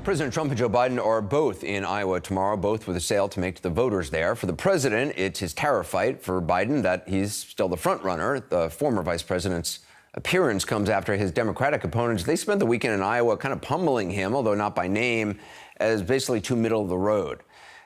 President Trump and Joe Biden are both in Iowa tomorrow, both with a sale to make to the voters there. For the president, it's his tariff fight. For Biden, that he's still the front runner. The former vice president's appearance comes after his Democratic opponents. They spent the weekend in Iowa kind of pummeling him, although not by name, as basically too middle of the road.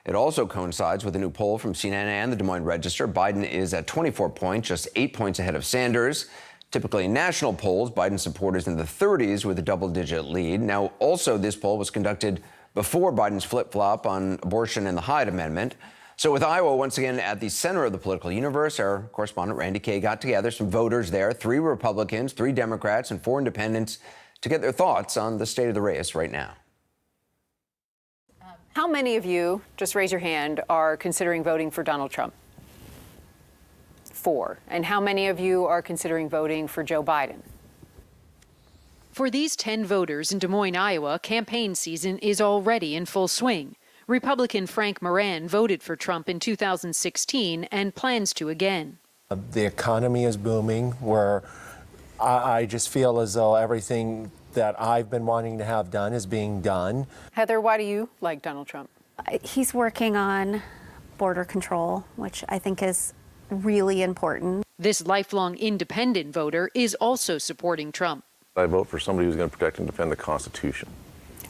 It also coincides with a new poll from CNN and the Des Moines Register. Biden is at 24 points, just 8 points ahead of Sanders. Typically in national polls, Biden supporters in the 30s with a double-digit lead. Now, also, this poll was conducted before Biden's flip-flop on abortion and the Hyde Amendment. So with Iowa once again at the center of the political universe, our correspondent Randy Kay got together some voters there, 3 Republicans, 3 Democrats, and 4 independents to get their thoughts on the state of the race right now. How many of you, just raise your hand, are considering voting for Donald Trump? 4. And how many of you are considering voting for Joe Biden? For these 10 voters in Des Moines, Iowa, campaign season is already in full swing. Republican Frank Moran voted for Trump in 2016 and plans to again. The economy is booming, where I just feel as though everything that I've been wanting to have done is being done. Heather, why do you like Donald Trump? He's working on border control, which I think is really important. This lifelong independent voter is also supporting Trump. I vote for somebody who's going to protect and defend the Constitution.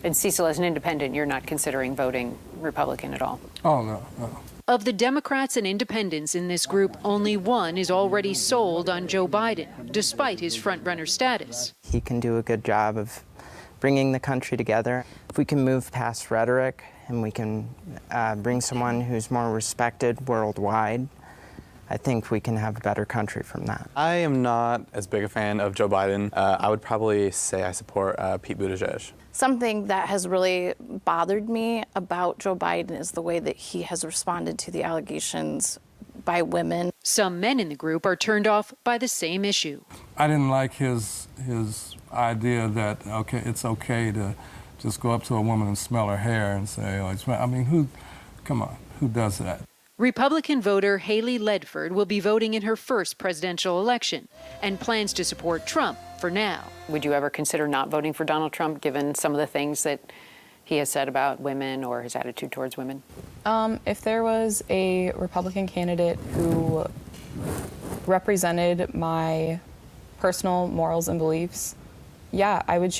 And Cecil, as an independent, you're not considering voting Republican at all? Oh, no. Of the Democrats and independents in this group, only one is already sold on Joe Biden, despite his front-runner status. He can do a good job of bringing the country together. If we can move past rhetoric and we can bring someone who's more respected worldwide, I think we can have a better country from that. I am not as big a fan of Joe Biden. I would probably say I support Pete Buttigieg. Something that has really bothered me about Joe Biden is the way that he has responded to the allegations by women. Some men in the group are turned off by the same issue. I didn't like his idea that, it's okay to just go up to a woman and smell her hair and say, I mean, who does that? Republican voter Haley Ledford will be voting in her first presidential election and plans to support Trump for now. Would you ever consider not voting for Donald Trump, given some of the things that he has said about women or his attitude towards women? If there was a Republican candidate who represented my personal morals and beliefs, yeah, I would choose